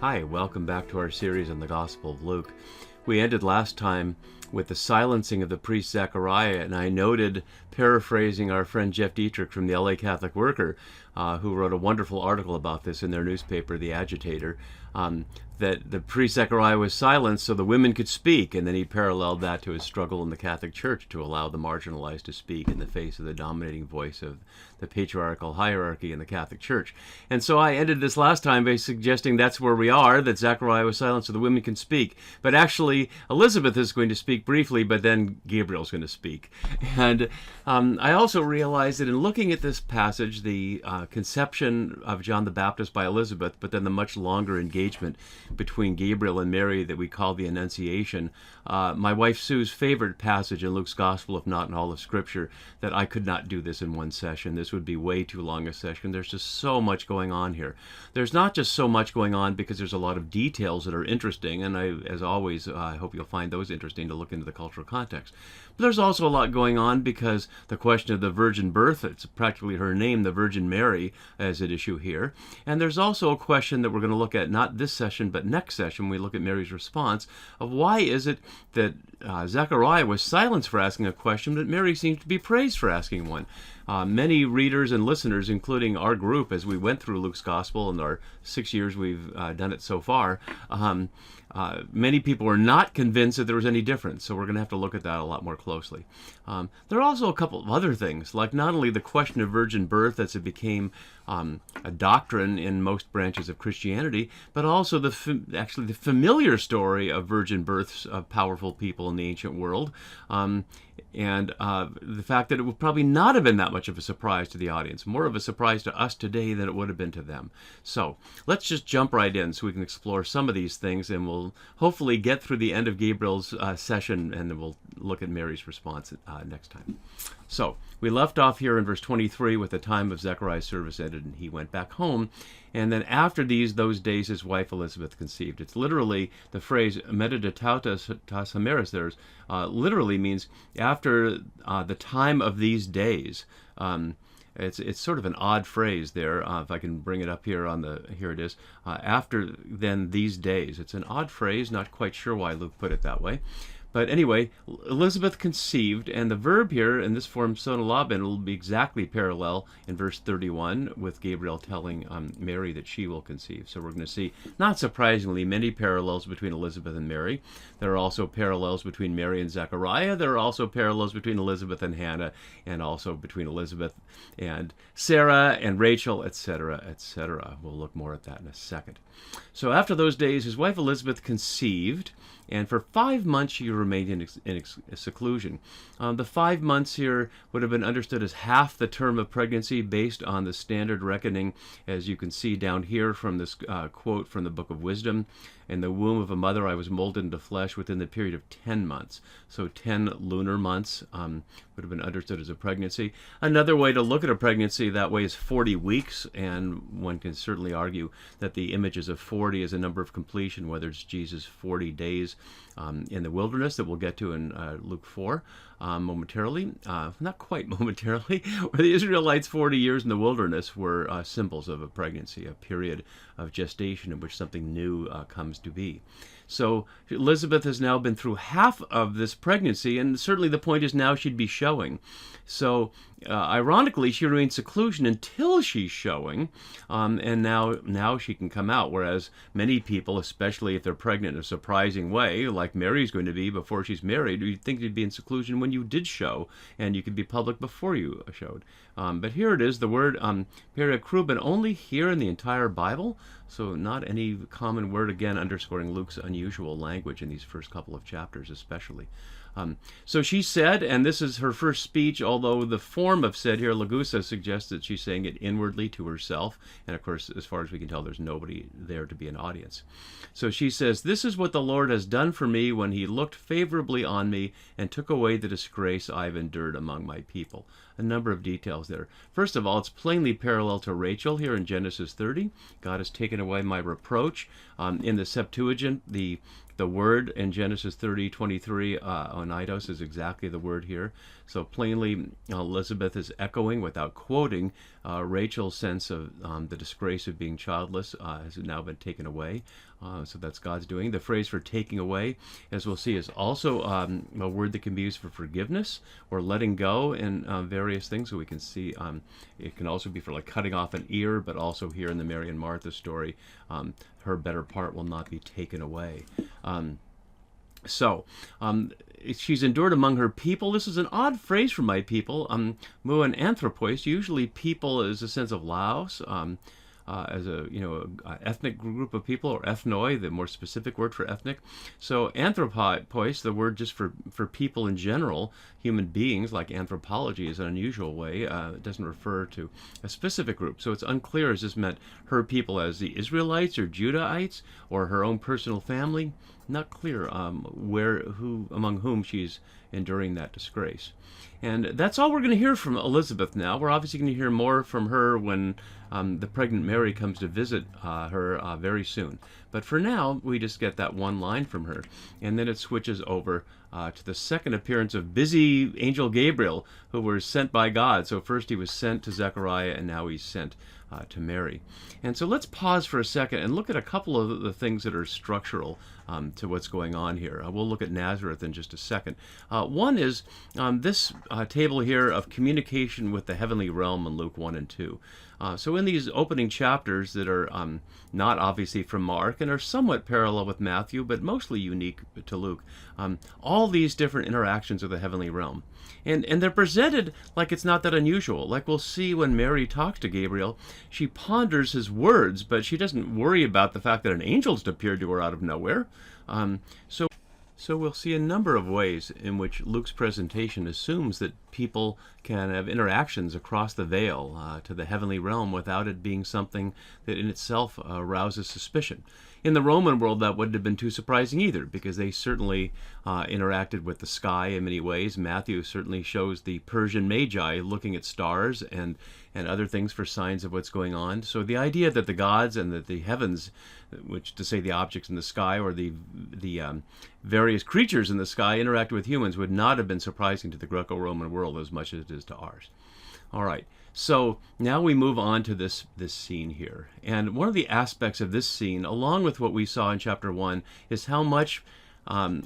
Hi, welcome back to our series on the Gospel of Luke. We ended last time with the silencing of the priest Zechariah, and I noted, paraphrasing our friend Jeff Dietrich from the LA Catholic Worker, who wrote a wonderful article about this in their newspaper, The Agitator, that the priest Zechariah was silenced so the women could speak, and then he paralleled that to his struggle in the Catholic Church to allow the marginalized to speak in the face of the dominating voice of the patriarchal hierarchy in the Catholic Church. And so I ended this last time by suggesting that's where we are, that Zechariah was silenced so the women can speak. But actually, Elizabeth is going to speak briefly, but then Gabriel's going to speak. And I also realized that in looking at this passage, the conception of John the Baptist by Elizabeth, but then the much longer engagement between Gabriel and Mary that we call the Annunciation, my wife Sue's favorite passage in Luke's Gospel, if not in all of Scripture, that I could not do this in one session. This would be way too long a session. There's just so much going on here. There's not just so much going on because there's a lot of details that are interesting, and as always, I hope you'll find those interesting to look into the cultural context. But there's also a lot going on because the question of the virgin birth, it's practically her name, the Virgin Mary, is at issue here. And there's also a question that we're going to look at, not this session, but next session, we look at Mary's response of why is it that Zechariah was silenced for asking a question, but Mary seems to be praised for asking one. Many readers and listeners, including our group, as we went through Luke's Gospel in our 6 years we've done it so far, many people were not convinced that there was any difference, so we're going to have to look at that a lot more closely. There are also a couple of other things, like not only the question of virgin birth as it became a doctrine in most branches of Christianity, but also the familiar story of virgin births of powerful people in the ancient world, and the fact that it would probably not have been that much of a surprise to the audience, more of a surprise to us today than it would have been to them. So let's just jump right in so we can explore some of these things, and we'll hopefully get through the end of Gabriel's session, and then we'll look at Mary's response next time. So we left off here in verse 23 with the time of Zechariah's service ended, and he went back home. And then after those days, his wife Elizabeth conceived. It's literally the phrase "metadatatas tas hameres" literally means after the time of these days. It's sort of an odd phrase there. If I can bring it up here here it is. After then these days. It's an odd phrase. Not quite sure why Luke put it that way. But anyway, Elizabeth conceived, and the verb here in this form, sonolaben, will be exactly parallel in verse 31 with Gabriel telling Mary that she will conceive. So we're going to see, not surprisingly, many parallels between Elizabeth and Mary. There are also parallels between Mary and Zechariah. There are also parallels between Elizabeth and Hannah, and also between Elizabeth and Sarah and Rachel, etc., etc. We'll look more at that in a second. So after those days, his wife Elizabeth conceived, and for 5 months she remained in seclusion. The 5 months here would have been understood as half the term of pregnancy based on the standard reckoning, as you can see down here from this quote from the Book of Wisdom. In the womb of a mother I was molded into flesh within the period of 10 months. So 10 lunar months would have been understood as a pregnancy. Another way to look at a pregnancy that way is 40 weeks, and one can certainly argue that the images of 40 as a number of completion, whether it's Jesus' 40 days in the wilderness that we'll get to in Luke 4 momentarily, not quite momentarily, where the Israelites' 40 years in the wilderness were symbols of a pregnancy, a period of gestation in which something new comes to be. So Elizabeth has now been through half of this pregnancy, and certainly the point is now she'd be showing. So ironically, she remains seclusion until she's showing, and now she can come out, whereas many people, especially if they're pregnant in a surprising way, like Mary's going to be before she's married, you'd think you'd be in seclusion when you did show, and you could be public before you showed. But here it is, the word periakruben, only here in the entire Bible, so not any common word, again underscoring Luke's unusual language in these first couple of chapters especially. So she said, and this is her first speech, although the form of said here, Lagusa, suggests that she's saying it inwardly to herself. And of course, as far as we can tell, there's nobody there to be an audience. So she says, "This is what the Lord has done for me when he looked favorably on me and took away the disgrace I've endured among my people." A number of details there. First of all, it's plainly parallel to Rachel here in Genesis 30. God has taken away my reproach. In the Septuagint, the word in Genesis 30:23, onidos, is exactly the word here. So plainly, Elizabeth is echoing, without quoting, Rachel's sense of the disgrace of being childless has now been taken away. So that's God's doing. The phrase for taking away, as we'll see, is also a word that can be used for forgiveness or letting go in various things. So we can see it can also be for like cutting off an ear, but also here in the Mary and Martha story, her better part will not be taken away. She's endured among her people. This is an odd phrase for my people. Mu and anthropos. Usually, people is a sense of Laos, as a ethnic group of people, or ethnoi, the more specific word for ethnic. So anthropos, the word just for people in general, human beings, like anthropology is an unusual way. It doesn't refer to a specific group. So it's unclear, is this meant her people as the Israelites or Judahites or her own personal family? Not clear among whom she's enduring that disgrace. And that's all we're going to hear from Elizabeth now. We're obviously going to hear more from her when the pregnant Mary comes to visit her very soon. But for now, we just get that one line from her. And then it switches over to the second appearance of busy angel Gabriel, who was sent by God. So first he was sent to Zechariah, and now he's sent to Mary. And so let's pause for a second and look at a couple of the things that are structural to what's going on here. We'll look at Nazareth in just a second. One is this table here of communication with the heavenly realm in Luke 1 and 2. So in these opening chapters that are not obviously from Mark and are somewhat parallel with Matthew, but mostly unique to Luke, all these different interactions with the heavenly realm. And they're presented like it's not that unusual. Like we'll see when Mary talks to Gabriel, she ponders his words, but she doesn't worry about the fact that an angel just appeared to her out of nowhere. So we'll see a number of ways in which Luke's presentation assumes that people can have interactions across the veil to the heavenly realm without it being something that in itself arouses suspicion. In the Roman world, that wouldn't have been too surprising either, because they certainly interacted with the sky in many ways. Matthew certainly shows the Persian magi looking at stars and other things for signs of what's going on. So the idea that the gods and that the heavens, which to say the objects in the sky or the various creatures in the sky interact with humans, would not have been surprising to the Greco-Roman world as much as it is to ours. All right. So now we move on to this scene here. And one of the aspects of this scene, along with what we saw in chapter 1, is how much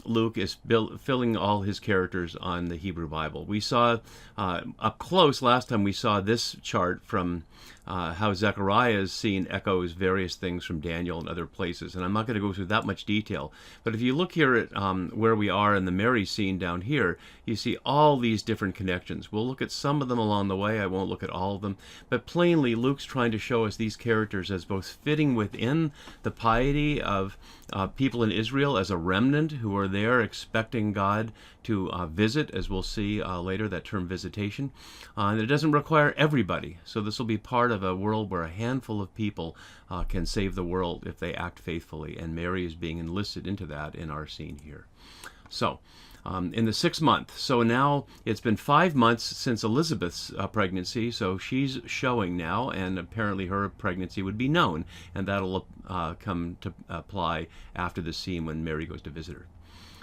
Luke is filling all his characters on the Hebrew Bible. We saw up close last time, we saw this chart from how Zechariah's scene echoes various things from Daniel and other places. And I'm not going to go through that much detail. But if you look here at where we are in the Mary scene down here, you see all these different connections. We'll look at some of them along the way. I won't look at all of them. But plainly, Luke's trying to show us these characters as both fitting within the piety of people in Israel as a remnant who are there expecting God to visit, as we'll see later, that term visitation. And it doesn't require everybody. So this will be part of a world where a handful of people can save the world if they act faithfully. And Mary is being enlisted into that in our scene here. So, in the 6th month. So now it's been 5 months since Elizabeth's pregnancy, so she's showing now, and apparently her pregnancy would be known, and that'll come to apply after the scene when Mary goes to visit her.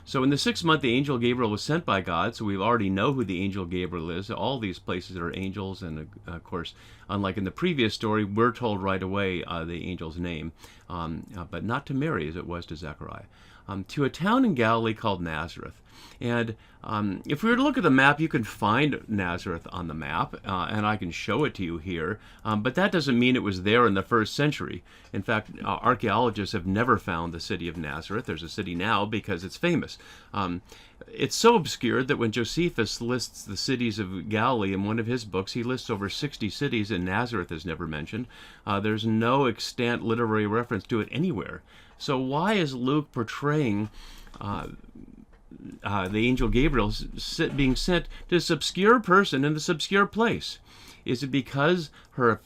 So in the 6th month, the angel Gabriel was sent by God, so we already know who the angel Gabriel is. All these places are angels, and of course, unlike in the previous story, we're told right away the angel's name, but not to Mary as it was to Zechariah. To a town in Galilee called Nazareth. And if we were to look at the map, you can find Nazareth on the map, and I can show it to you here, but that doesn't mean it was there in the 1st century. In fact, archaeologists have never found the city of Nazareth. There's a city now because it's famous. It's so obscure that when Josephus lists the cities of Galilee in one of his books, he lists over 60 cities, and Nazareth is never mentioned. There's no extant literary reference to it anywhere. So why is Luke portraying the angel Gabriel being sent to this obscure person in this obscure place? Is it because her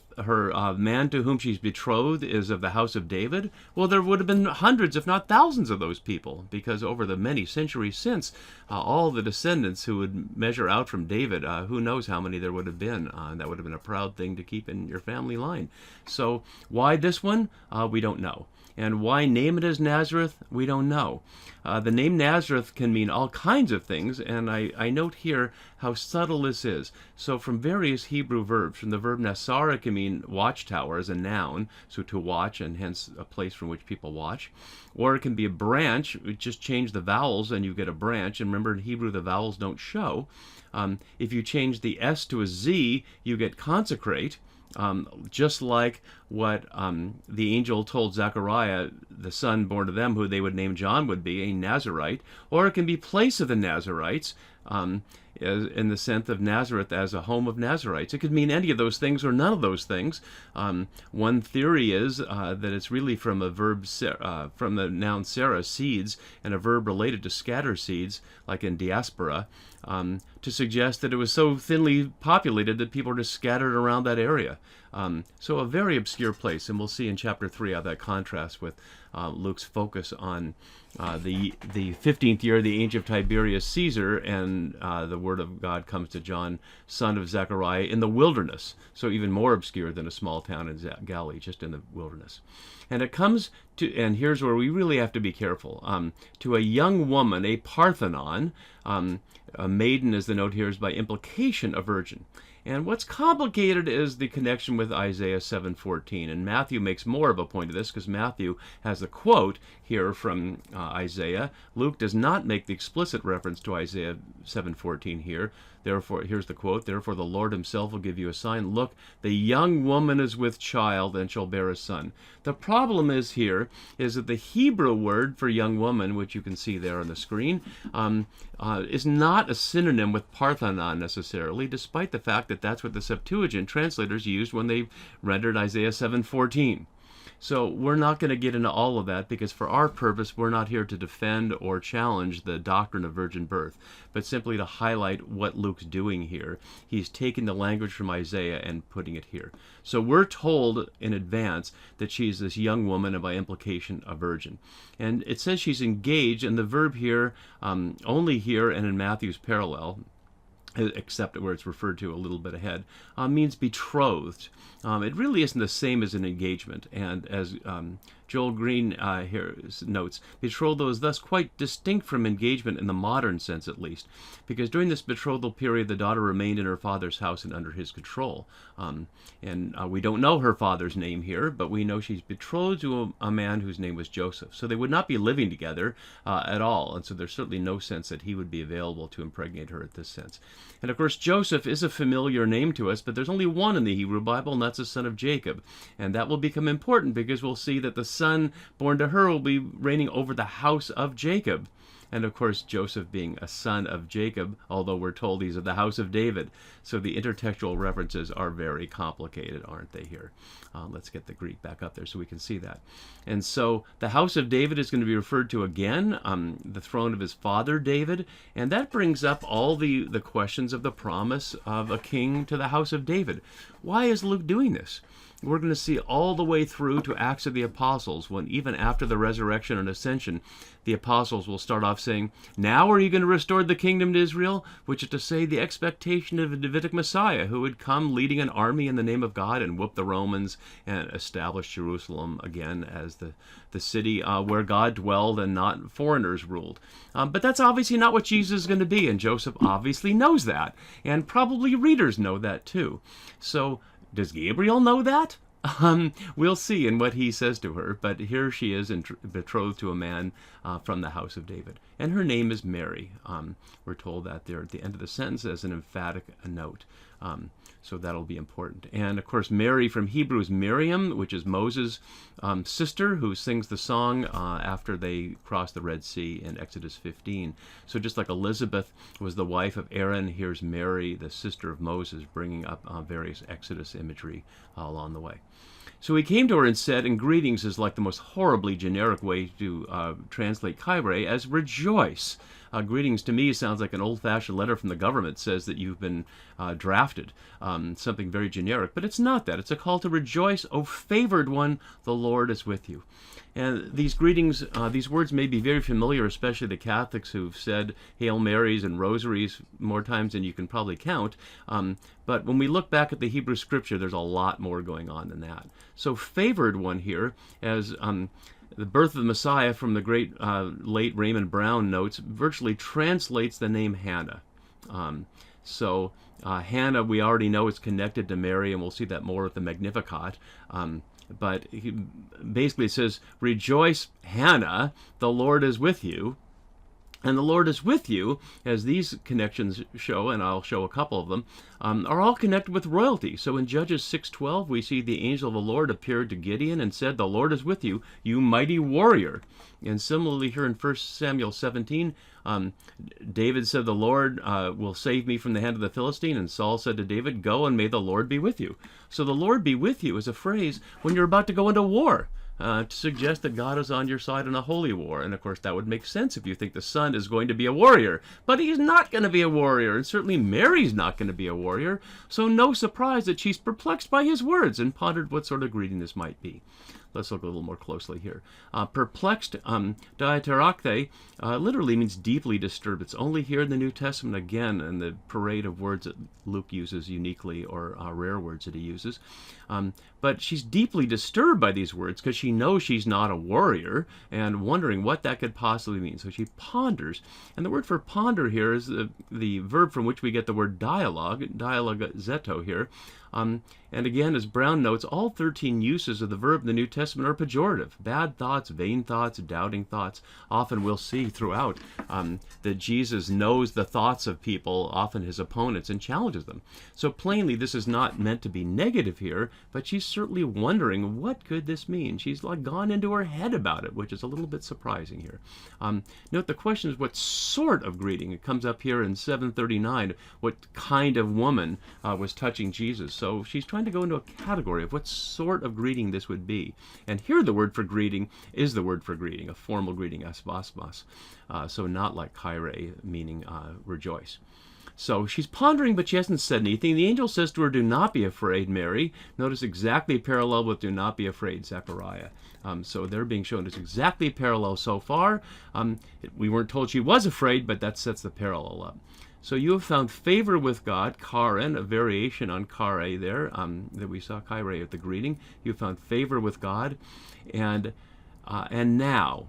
man to whom she's betrothed is of the house of David? Well, there would have been hundreds, if not thousands, of those people, because over the many centuries since, all the descendants who would measure out from David, who knows how many there would have been. That would have been a proud thing to keep in your family line. So why this one? We don't know. And why name it as Nazareth? We don't know. The name Nazareth can mean all kinds of things, and I note here how subtle this is. So from various Hebrew verbs, from the verb nasara can mean watchtower as a noun, so to watch, and hence a place from which people watch. Or it can be a branch. Just change the vowels and you get a branch. And remember, in Hebrew, the vowels don't show. If you change the S to a Z, you get consecrate. Just like what the angel told Zechariah, the son born to them, who they would name John, would be a Nazarite. Or it can be place of the Nazarites, in the sense of Nazareth as a home of Nazarites. It could mean any of those things or none of those things. One theory is that it's really from a verb, from the noun Sarah, seeds, and a verb related to scatter seeds, like in diaspora, to suggest that it was so thinly populated that people were just scattered around that area. So a very obscure place, and we'll see in chapter 3 how that contrasts with Luke's focus on the 15th year of the age of Tiberius Caesar, and the word of God comes to John, son of Zechariah, in the wilderness. So even more obscure than a small town in Galilee, just in the wilderness. And it comes to, and here's where we really have to be careful, to a young woman, a Parthenon, a maiden, as the note here is by implication a virgin. And what's complicated is the connection with Isaiah 7:14. And Matthew makes more of a point of this because Matthew has a quote here from Isaiah. Luke does not make the explicit reference to Isaiah 7:14 here. Therefore, here's the quote, "Therefore the Lord himself will give you a sign. Look, the young woman is with child and shall bear a son." The problem is here is that the Hebrew word for young woman, which you can see there on the screen, is not a synonym with Parthenon necessarily, despite the fact that that's what the Septuagint translators used when they rendered Isaiah 7:14. So we're not going to get into all of that because for our purpose, we're not here to defend or challenge the doctrine of virgin birth, but simply to highlight what Luke's doing here. He's taking the language from Isaiah and putting it here. So we're told in advance that she's this young woman and by implication a virgin. And it says she's engaged, and the verb here, only here and in Matthew's parallel, except where it's referred to a little bit ahead, means betrothed. It really isn't the same as an engagement, and as Joel Green here notes, betrothal is thus quite distinct from engagement in the modern sense at least, because during this betrothal period the daughter remained in her father's house and under his control. And we don't know her father's name here, but we know she's betrothed to a man whose name was Joseph. So they would not be living together at all, and so there's certainly no sense that he would be available to impregnate her at this sense. And of course Joseph is a familiar name to us, but there's only one in the Hebrew Bible, and that's the son of Jacob. And that will become important because we'll see that the son born to her will be reigning over the house of Jacob. And of course, Joseph being a son of Jacob, although we're told he's of the house of David. So the intertextual references are very complicated, aren't they here? Let's get the Greek back up there so we can see that. And so the house of David is going to be referred to again, the throne of his father David. And that brings up all the questions of the promise of a king to the house of David. Why is Luke doing this? We're going to see all the way through to Acts of the Apostles, when even after the resurrection and ascension, the apostles will start off saying, "Now are you going to restore the kingdom to Israel?" Which is to say the expectation of a Davidic Messiah who would come leading an army in the name of God and whoop the Romans and establish Jerusalem again as the city where God dwelled and not foreigners ruled. But that's obviously not what Jesus is going to be, and Joseph obviously knows that, and probably readers know that too. So does Gabriel know that? We'll see in what he says to her, but here she is betrothed to a man from the house of David. And her name is Mary. We're told that there at the end of the sentence as an emphatic note. So that'll be important. And of course, Mary from Hebrew is Miriam, which is Moses' sister, who sings the song after they cross the Red Sea in Exodus 15. So just like Elizabeth was the wife of Aaron, here's Mary, the sister of Moses, bringing up various Exodus imagery along the way. So he came to her and said, and greetings is like the most horribly generic way to translate Kyrie as rejoice. Greetings to me sounds like an old-fashioned letter from the government says that you've been drafted, something very generic. But it's not that. It's a call to rejoice, O favored one, the Lord is with you. And these greetings, these words may be very familiar, especially the Catholics who've said Hail Marys and rosaries more times than you can probably count. But when we look back at the Hebrew Scripture, there's a lot more going on than that. So favored one here, as The birth of the Messiah, from the great late Raymond Brown notes, virtually translates the name Hannah. Hannah, we already know, is connected to Mary, and we'll see that more with the Magnificat. But he basically says, "Rejoice, Hannah, the Lord is with you." And the Lord is with you, as these connections show, and I'll show a couple of them, are all connected with royalty. So in Judges 6:12, we see the angel of the Lord appeared to Gideon and said, "The Lord is with you, you mighty warrior." And similarly here in 1 Samuel 17, David said, "The Lord will save me from the hand of the Philistine." And Saul said to David, "Go, and may the Lord be with you." So the Lord be with you is a phrase when you're about to go into war. To suggest that God is on your side in a holy war. And of course that would make sense if you think the son is going to be a warrior. But he's not going to be a warrior, and certainly Mary's not going to be a warrior. So no surprise that she's perplexed by his words and pondered what sort of greeting this might be. Let's look a little more closely here. Perplexed, diaterakte, literally means deeply disturbed. It's only here in the New Testament, again, in the parade of words that Luke uses uniquely, or rare words that he uses. But she's deeply disturbed by these words because she knows she's not a warrior, and wondering what that could possibly mean. So she ponders. And the word for ponder here is the verb from which we get the word dialogue zeto here. And again, as Brown notes, all 13 uses of the verb in the New Testament are pejorative. Bad thoughts, vain thoughts, doubting thoughts. Often we'll see throughout that Jesus knows the thoughts of people, often his opponents, and challenges them. So plainly, this is not meant to be negative here, but she's certainly wondering, what could this mean? She's like gone into her head about it, which is a little bit surprising here. Note the question is, what sort of greeting? It comes up here in 739. What kind of woman was touching Jesus? So she's trying to go into a category of what sort of greeting this would be. And here the word for greeting is the word for greeting, a formal greeting, asbasbas. So not like kaire, meaning rejoice. So she's pondering, but she hasn't said anything. The angel says to her, "Do not be afraid, Mary." Notice exactly parallel with "do not be afraid," Zechariah. So they're being shown as exactly parallel so far. We weren't told she was afraid, but that sets the parallel up. So you have found favor with God, Karen, a variation on Kare there, that we saw, Kaire at the greeting. You have found favor with God, and now.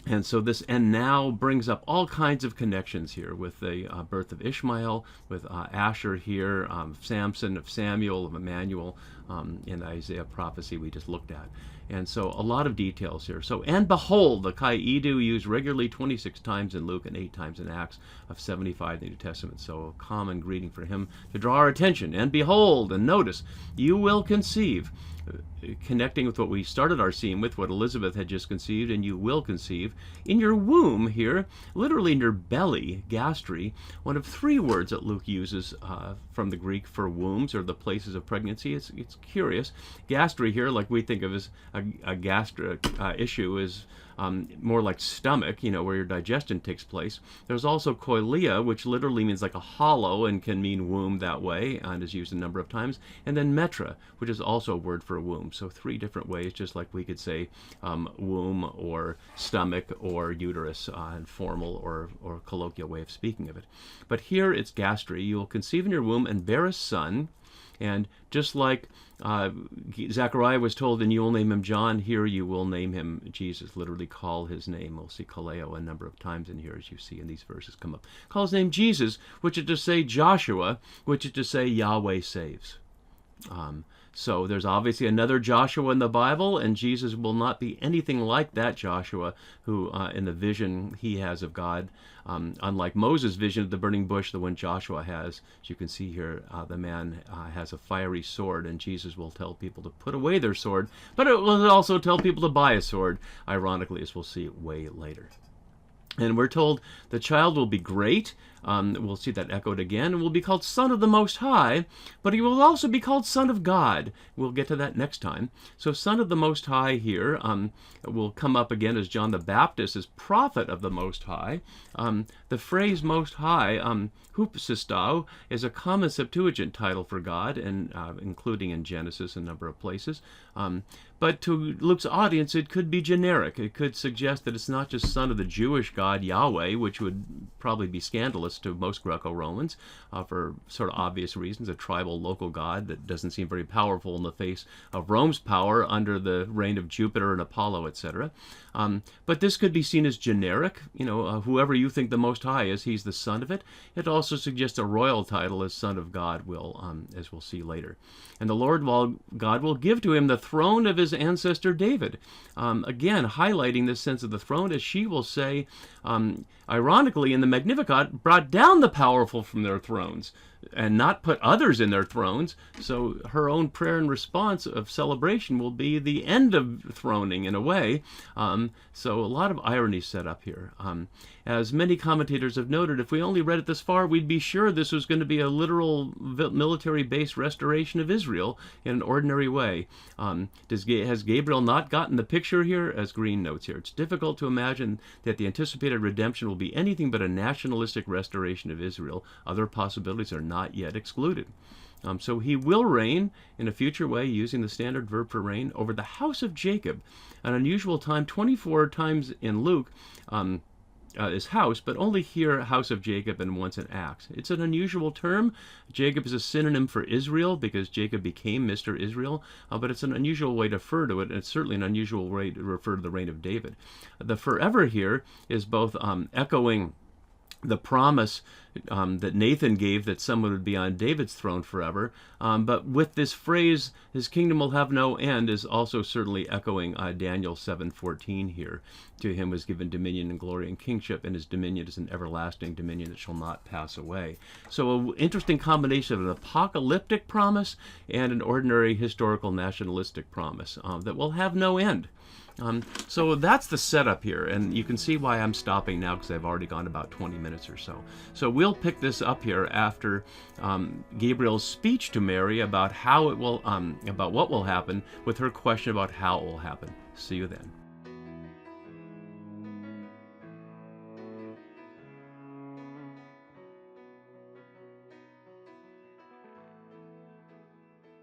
And so this "and now" brings up all kinds of connections here with the birth of Ishmael, with Asher here, Samson, of Samuel, of Emmanuel, in the Isaiah prophecy we just looked at. And so a lot of details here. So, "and behold," the kai idu used regularly 26 times in Luke and 8 times in Acts of 75 in the New Testament. So a common greeting for him to draw our attention. "And behold," and notice, "you will conceive." Connecting with what we started our scene with, what Elizabeth had just conceived, "and you will conceive in your womb," here, literally in your belly, gastri, one of 3 words that Luke uses from the Greek for wombs, or the places of pregnancy. It's curious. Gastri here, like we think of as a gastric issue, is more like stomach, where your digestion takes place. There's also koilia, which literally means like a hollow and can mean womb that way, and is used a number of times. And then metra, which is also a word for a womb. So 3 different ways, just like we could say womb or stomach or uterus, and formal or colloquial way of speaking of it. But here it's gastri. You will conceive in your womb and bear a son. And just like Zechariah was told, "and you will name him John," here you will name him Jesus, literally call his name. We'll see kaleo a number of times in here, as you see in these verses come up. Call his name Jesus, which is to say Joshua, which is to say Yahweh saves. So there's obviously another Joshua in the Bible, and Jesus will not be anything like that Joshua who, in the vision he has of God, unlike Moses' vision of the burning bush, the one Joshua has, as you can see here, the man has a fiery sword, and Jesus will tell people to put away their sword, but it will also tell people to buy a sword, ironically, as we'll see way later. And we're told the child will be great. We'll see that echoed again, and will be called Son of the Most High, but he will also be called Son of God. We'll get to that next time. So Son of the Most High here will come up again as John the Baptist is Prophet of the Most High. The phrase Most High, hupsistau, is a common Septuagint title for God, and including in Genesis a number of places. But to Luke's audience, it could be generic. It could suggest that it's not just Son of the Jewish God, Yahweh, which would probably be scandalous powerless to most Greco-Romans for sort of obvious reasons, a tribal local god that doesn't seem very powerful in the face of Rome's power under the reign of Jupiter and Apollo, etc. But this could be seen as generic. Whoever you think the Most High is, he's the son of it. It also suggests a royal title as Son of God as we'll see later. And the Lord God will give to him the throne of his ancestor David. Again, highlighting this sense of the throne, as she will say, ironically, in the Magnificat, brought down the powerful from their thrones and not put others in their thrones. So her own prayer and response of celebration will be the end of throning in a way. So a lot of irony set up here. As many commentators have noted, if we only read it this far, we'd be sure this was going to be a literal military-based restoration of Israel in an ordinary way. Has Gabriel not gotten the picture here? As Green notes here, it's difficult to imagine that the anticipated redemption will be anything but a nationalistic restoration of Israel. Other possibilities are not yet excluded. So he will reign in a future way, using the standard verb for reign, over the house of Jacob. An unusual time, 24 times in Luke, is house, but only here house of Jacob and once in Acts. It's an unusual term. Jacob is a synonym for Israel because Jacob became Mr. Israel, but it's an unusual way to refer to it, and it's certainly an unusual way to refer to the reign of David. The forever here is both echoing the promise that Nathan gave that someone would be on David's throne forever, but with this phrase, his kingdom will have no end, is also certainly echoing Daniel 7:14 here. To him was given dominion and glory and kingship, and his dominion is an everlasting dominion that shall not pass away. So an interesting combination of an apocalyptic promise and an ordinary historical nationalistic promise that will have no end. So that's the setup here, and you can see why I'm stopping now because I've already gone about 20 minutes or so. So we'll pick this up here after Gabriel's speech to Mary about how it will, about what will happen, with her question about how it will happen. See you then.